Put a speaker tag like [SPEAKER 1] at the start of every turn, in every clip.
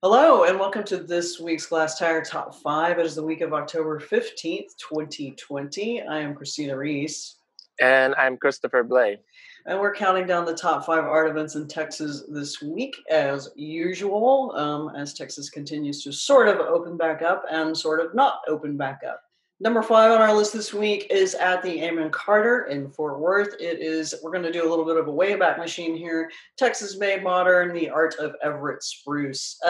[SPEAKER 1] Hello, and welcome to this week's Glasstire Top Five. It is the week of October 15th, 2020. I am Christina Rees.
[SPEAKER 2] And I'm Christopher Blay.
[SPEAKER 1] And we're counting down the top 5 art events in Texas this week, as usual, as Texas continues to sort of open back up and sort of not open back up. Number 5 on our list this week is at the Amon Carter in Fort Worth. We're going to do a little bit of a Wayback Machine here. Texas Made Modern, the Art of Everett Spruce.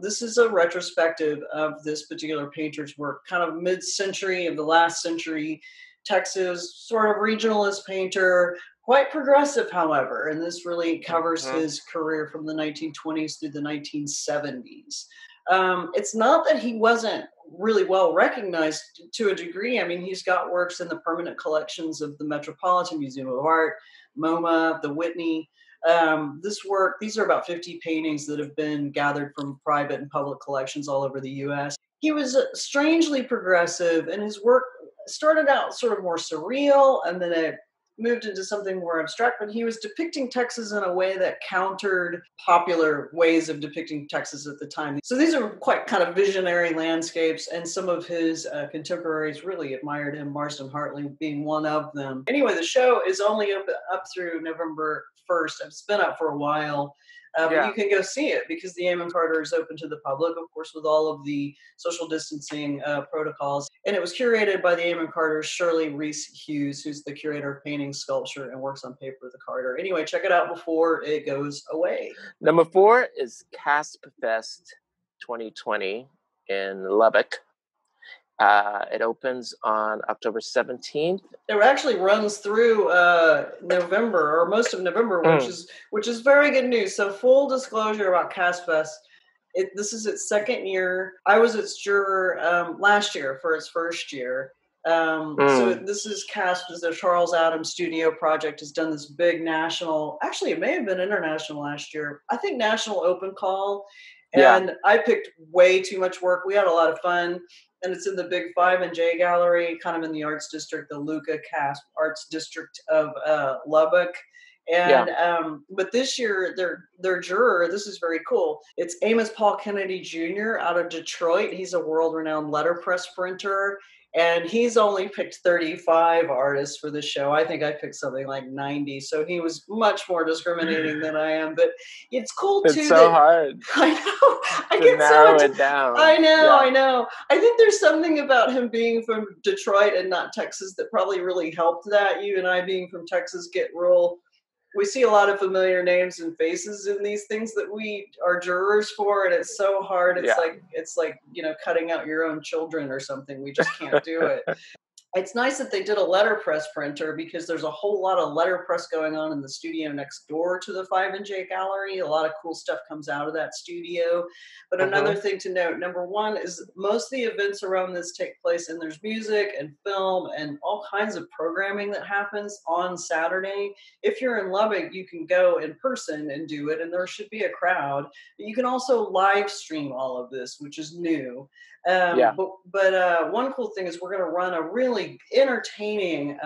[SPEAKER 1] This is a retrospective of this particular painter's work, kind of mid-century of the last century. Texas, sort of regionalist painter, quite progressive, however, and this really covers his career from the 1920s through the 1970s. It's not that he wasn't really well recognized to a degree. I mean, he's got works in the permanent collections of the Metropolitan Museum of Art, MoMA, the Whitney. These are about 50 paintings that have been gathered from private and public collections all over the U.S. He was strangely progressive, and his work started out sort of more surreal, and then it moved into something more abstract, but he was depicting Texas in a way that countered popular ways of depicting Texas at the time. So these are quite kind of visionary landscapes, and some of his contemporaries really admired him, Marston Hartley being one of them. Anyway, the show is only up through November 1st. It's been up for a while. But you can go see it because the Amon Carter is open to the public, of course, with all of the social distancing protocols. And it was curated by the Amon Carter's Shirley Reese Hughes, who's the curator of painting, sculpture, and works on paper with the Carter. Anyway, check it out before it goes away.
[SPEAKER 2] Number 4 is Casper Fest 2020 in Lubbock. It opens on October 17th.
[SPEAKER 1] It actually runs through November, or most of November, which is very good news. So full disclosure about Casper Fest, this is its second year. I was its juror last year for its first year. So this is Casper, the Charles Adams Studio Project has done this big national, actually it may have been international last year, I think national open call. And I picked way too much work. We had a lot of fun. And it's in the Big 5 and J Gallery, kind of in the Arts District, the Luca Casp Arts District of Lubbock. And but this year, their juror, this is very cool. It's Amos Paul Kennedy Jr. out of Detroit. He's a world-renowned letterpress printer. And he's only picked 35 artists for the show. I think I picked something like 90. So he was much more discriminating than I am. But it's cool, too.
[SPEAKER 2] It's so hard.
[SPEAKER 1] I know. I
[SPEAKER 2] get narrow it down.
[SPEAKER 1] I know. I think there's something about him being from Detroit and not Texas that probably really helped that. You and I being from Texas we see a lot of familiar names and faces in these things that we are jurors for, and it's so hard. It's like cutting out your own children or something. We just can't do it. It's nice that they did a letterpress printer because there's a whole lot of letterpress going on in the studio next door to the 5 and J Gallery. A lot of cool stuff comes out of that studio. But another thing to note, number 1 is most of the events around this take place, and there's music and film and all kinds of programming that happens on Saturday. If you're in Lubbock, you can go in person and do it, and there should be a crowd. But you can also live stream all of this, which is new. But one cool thing is we're going to run a really entertaining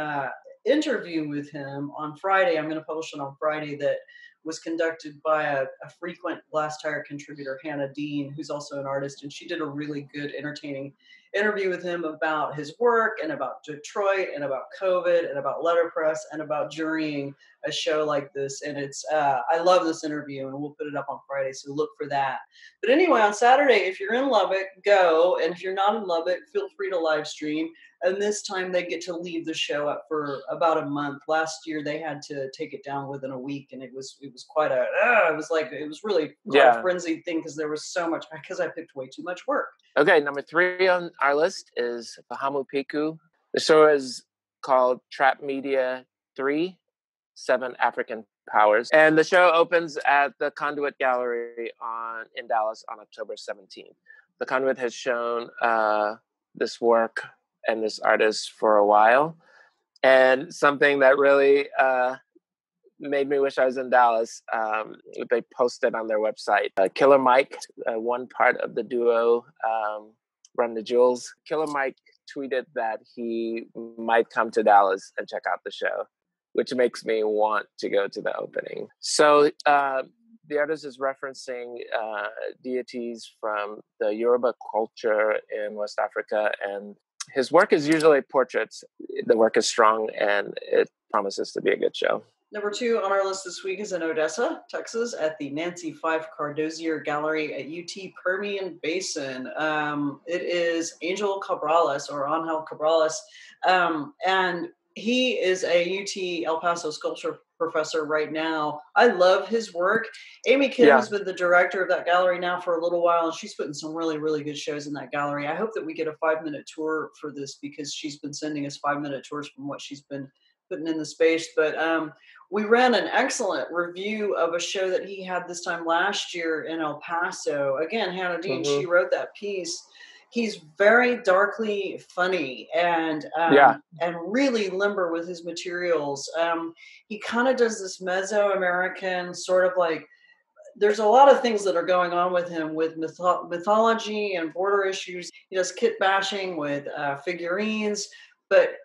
[SPEAKER 1] interview with him on Friday. I'm going to publish it on Friday that was conducted by a frequent Glasstire contributor, Hannah Dean, who's also an artist, and she did a really good, entertaining interview with him about his work and about Detroit and about COVID and about letterpress and about jurying a show like this. And I love this interview, and we'll put it up on Friday, so look for that. But anyway, on Saturday, if you're in Lubbock, go. And if you're not in Lubbock, feel free to live stream. And this time they get to leave the show up for about a month. Last year they had to take it down within a week, and it was quite it was really quite a frenzied thing because there was so much, because I picked way too much work.
[SPEAKER 2] Okay, number 3 on our list is Fahamu Piku. The show is called Trap Media 3, 7 African Powers. And the show opens at the Conduit Gallery in Dallas on October 17th. The Conduit has shown this work and this artist for a while. And something that really made me wish I was in Dallas, they posted on their website, Killer Mike, one part of the duo, Run the Jewels. Killer Mike tweeted that he might come to Dallas and check out the show, which makes me want to go to the opening. So the artist is referencing deities from the Yoruba culture in West Africa, and his work is usually portraits. The work is strong, and it promises to be a good show.
[SPEAKER 1] Number 2 on our list this week is in Odessa, Texas, at the Nancy Fife Cardozier Gallery at UT Permian Basin. It is Angel Cabrales, or Angel Cabrales, and he is a UT El Paso sculpture professor right now. I love his work. Amy Kim has been the director of that gallery now for a little while, and she's putting some really, really good shows in that gallery. I hope that we get a 5-minute tour for this, because she's been sending us 5-minute tours from what she's been putting in the space. But we ran an excellent review of a show that he had this time last year in El Paso. Again, Hannah Dean, she wrote that piece. He's very darkly funny and really limber with his materials. He kind of does this Mesoamerican sort of like, there's a lot of things that are going on with him with mythology and border issues. He does kit bashing with figurines,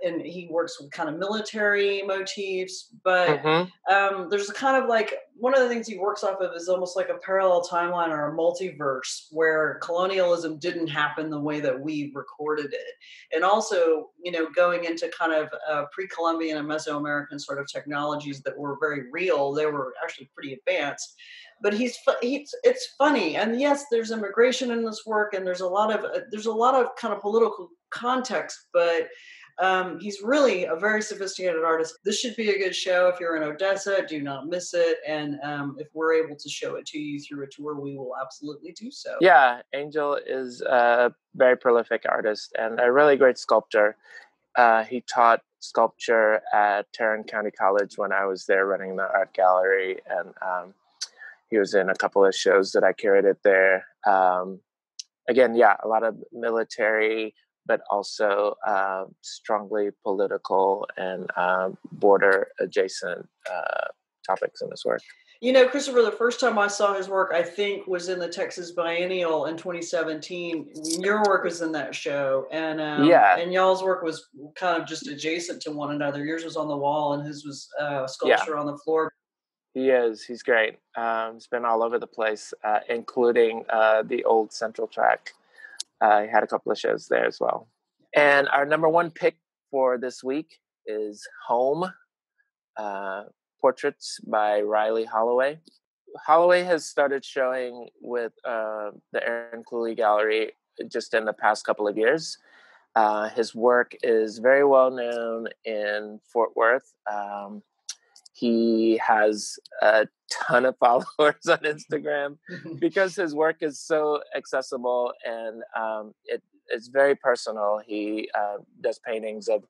[SPEAKER 1] and he works with kind of military motifs, but there's a kind of like, one of the things he works off of is almost like a parallel timeline or a multiverse where colonialism didn't happen the way that we recorded it. And also, going into kind of pre-Columbian and Mesoamerican sort of technologies that were very real. They were actually pretty advanced. But it's funny, and yes, there's immigration in this work, and there's a lot of kind of political context, but he's really a very sophisticated artist. This should be a good show. If you're in Odessa, do not miss it. And if we're able to show it to you through a tour, we will absolutely do so.
[SPEAKER 2] Yeah, Angel is a very prolific artist and a really great sculptor. He taught sculpture at Tarrant County College when I was there running the art gallery, and he was in a couple of shows that I curated there. Again, a lot of military, but also strongly political and border adjacent topics in his work.
[SPEAKER 1] Christopher, the first time I saw his work, I think, was in the Texas Biennial in 2017. Your work was in that show, and y'all's work was kind of just adjacent to one another. Yours was on the wall, and his was sculpture on the floor.
[SPEAKER 2] He is. He's great. He's been all over the place, including the old Central Track. I had a couple of shows there as well. And our number 1 pick for this week is Home, Portraits by Riley Holloway. Holloway has started showing with the Aaron Cooley Gallery just in the past couple of years. His work is very well known in Fort Worth. He has a ton of followers on Instagram because his work is so accessible, and it's very personal. He does paintings of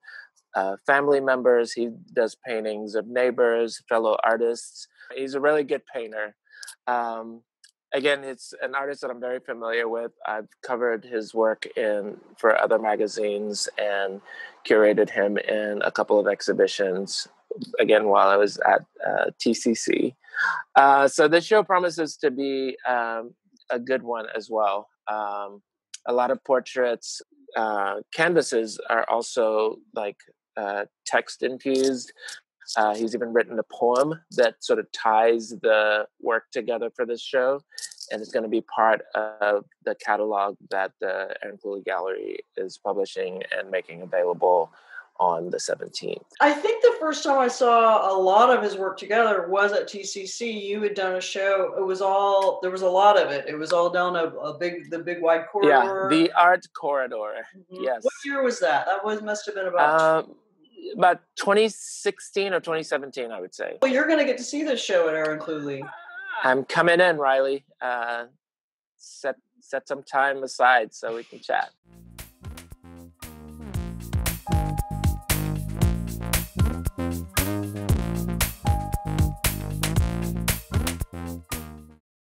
[SPEAKER 2] family members. He does paintings of neighbors, fellow artists. He's a really good painter. Again, it's an artist that I'm very familiar with. I've covered his work for other magazines and curated him in a couple of exhibitions, again, while I was at TCC. So this show promises to be a good one as well. A lot of portraits. Canvases are also like text infused. He's even written a poem that sort of ties the work together for this show, and it's going to be part of the catalog that the Aaron Cooley Gallery is publishing and making available on the 17th.
[SPEAKER 1] I think the first time I saw a lot of his work together was at TCC. You had done a show. There was a lot of it. It was all down the big wide corridor.
[SPEAKER 2] Yeah, the art corridor. Mm-hmm. Yes.
[SPEAKER 1] What year was that? Must have been about
[SPEAKER 2] 2016 or 2017, I would say.
[SPEAKER 1] Well, you're going to get to see this show at Aaron Cooley.
[SPEAKER 2] I'm coming in, Riley. Set some time aside so we can chat.